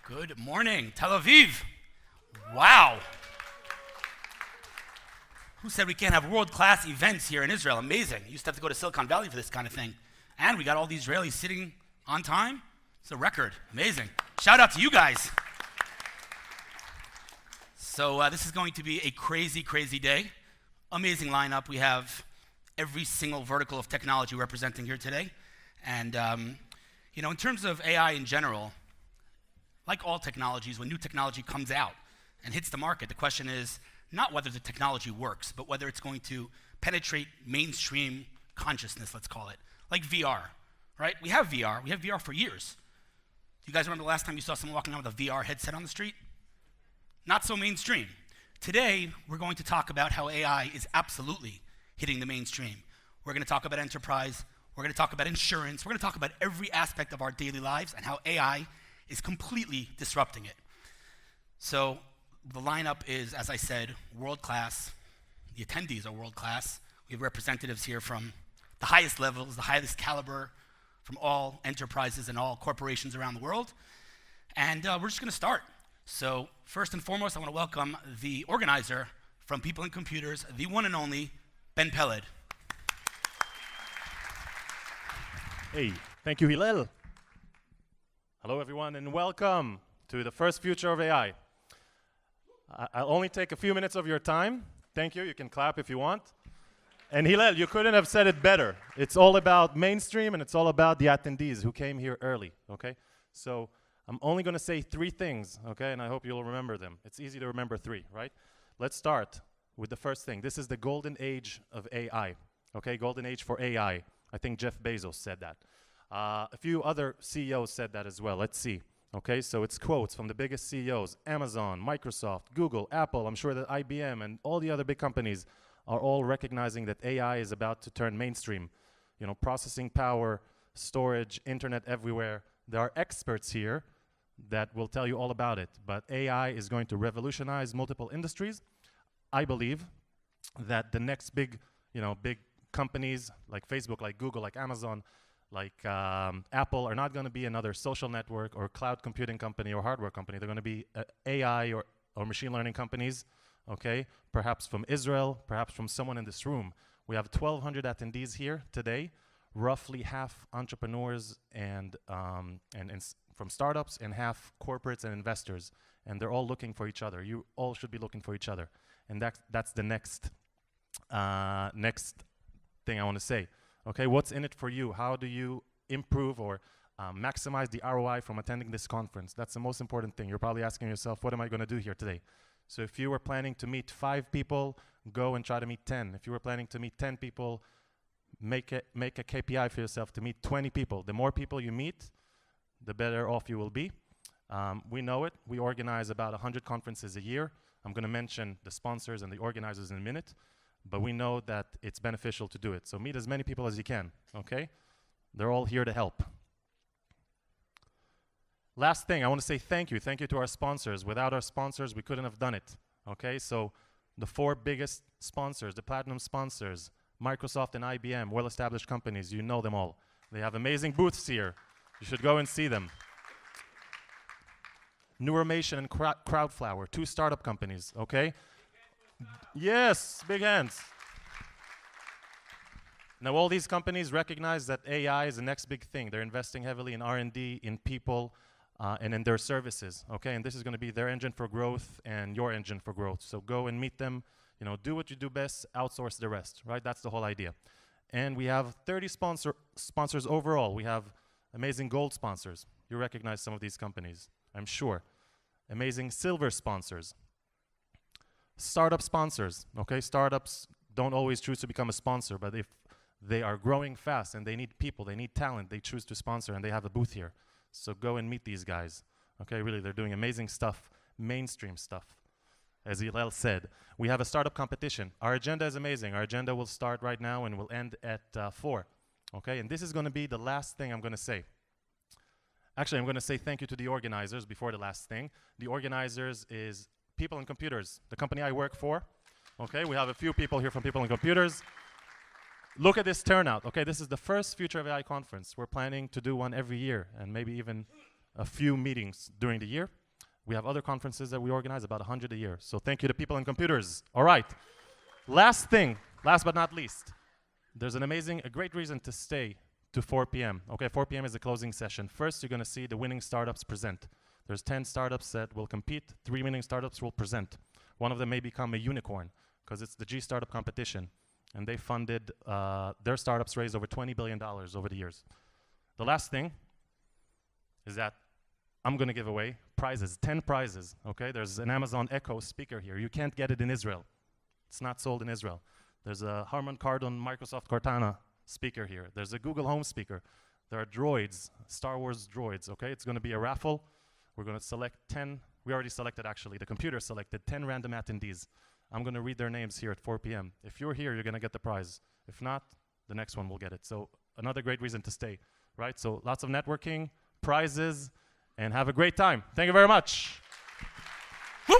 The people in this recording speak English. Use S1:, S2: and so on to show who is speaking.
S1: Good morning, Tel Aviv. Wow. Who said we can't have world-class events here in Israel? Amazing. You used to have to go to Silicon Valley for this kind of thing. And we got all the Israelis sitting on time. It's a record. Amazing. Shout out to you guys. So this is going to be a crazy, crazy day. Amazing lineup. We have every single vertical of technology representing here today. And, in terms of AI in general, like all technologies, when new technology comes out and hits the market, the question is not whether the technology works, but whether it's going to penetrate mainstream consciousness, let's call it, like VR, right? We have VR. We have VR for years. Do you guys remember the last time you saw someone walking around with a VR headset on the street? Not so mainstream. Today, we're going to talk about how AI is absolutely hitting the mainstream. We're going to talk about enterprise. We're going to talk about insurance. We're going to talk about every aspect of our daily lives and how AI is completely disrupting it. So the lineup is, as I said, world-class. The attendees are world-class. We have representatives here from the highest levels, the highest caliber, from all enterprises and all corporations around the world. And we're just going to start. So first and foremost, I want to welcome the organizer from People and Computers, the one and only Ben Pelled.
S2: Hey, thank you, Hillel. Hello, everyone, and welcome to the first Future of AI. I'll only take a few minutes of your time. Thank you. You can clap if you want. And Hillel, you couldn't have said it better. It's all about mainstream, and it's all about the attendees who came here early, okay? So I'm only going to say three things, okay? And I hope you'll remember them. It's easy to remember three, right? Let's start with the first thing. This is the golden age of AI, okay? Golden age for AI. I think Jeff Bezos said that. A few other CEOs said that as well. Let's see. Okay, so it's quotes from the biggest CEOs, Amazon, Microsoft, Google, Apple. I'm sure that IBM and all the other big companies are all recognizing that AI is about to turn mainstream. You know, processing power, storage, internet everywhere. There are experts here that will tell you all about it. But AI is going to revolutionize multiple industries. I believe that the next big companies like Facebook, like Google, like Amazon, like Apple are not going to be another social network or cloud computing company or hardware company. They're going to be AI or machine learning companies, okay? Perhaps from Israel, perhaps from someone in this room. We have 1,200 attendees here today, roughly half entrepreneurs and from startups and half corporates and investors. And they're all looking for each other. You all should be looking for each other. And that's the next thing I want to say. Okay, what's in it for you? How do you improve or maximize the ROI from attending this conference? That's the most important thing. You're probably asking yourself, what am I going to do here today? So if you were planning to meet 5 people, go and try to meet 10. If you were planning to meet 10 people, make a KPI for yourself to meet 20 people. The more people you meet, the better off you will be. We know it. We organize about 100 conferences a year. I'm going to mention the sponsors and the organizers in a minute. But we know that it's beneficial to do it. So meet as many people as you can, okay? They're all here to help. Last thing, I want to say thank you. Thank you to our sponsors. Without our sponsors, we couldn't have done it, okay? So the 4 biggest sponsors, the platinum sponsors, Microsoft and IBM, well-established companies, you know them all. They have amazing booths here. You should go and see them. Neuromation and Crowdflower, 2 startup companies, okay? Yes, big hands. Now, all these companies recognize that AI is the next big thing. They're investing heavily in R&D, in people, and in their services, okay? And this is going to be their engine for growth and your engine for growth. So go and meet them, do what you do best, outsource the rest, right? That's the whole idea. And we have 30 sponsors overall. We have amazing gold sponsors. You recognize some of these companies, I'm sure. Amazing silver sponsors. Startup sponsors, okay? Startups don't always choose to become a sponsor, but if they are growing fast and they need people, they need talent, they choose to sponsor and they have a booth here. So go and meet these guys, okay? Really, they're doing amazing stuff, mainstream stuff. As Hillel said, we have a startup competition. Our agenda is amazing. Our agenda will start right now and will end at 4, okay? And this is going to be the last thing I'm going to say. Actually, I'm going to say thank you to the organizers before the last thing. The organizers is People and Computers, the company I work for. Okay, we have a few people here from People and Computers. Look at this turnout. Okay, this is the first Future of AI conference. We're planning to do one every year and maybe even a few meetings during the year. We have other conferences that we organize, about 100 a year. So thank you to People and Computers. All right. Last but not least, there's a great reason to stay to 4 p.m. Okay, 4 p.m. is the closing session. First, you're going to see the winning startups present. There's 10 startups that will compete. 3 winning startups will present. One of them may become a unicorn because it's the G Startup competition. And they funded, their startups raised over $20 billion over the years. The last thing is that I'm going to give away prizes, 10 prizes, okay? There's an Amazon Echo speaker here. You can't get it in Israel. It's not sold in Israel. There's a Harman Kardon Microsoft Cortana speaker here. There's a Google Home speaker. There are droids, Star Wars droids, okay? It's going to be a raffle. We're going to select 10. We already selected, actually. The computer selected 10 random attendees. I'm going to read their names here at 4 p.m. If you're here, you're going to get the prize. If not, the next one will get it. So another great reason to stay, right? So lots of networking, prizes, and have a great time. Thank you very much.
S1: Woo!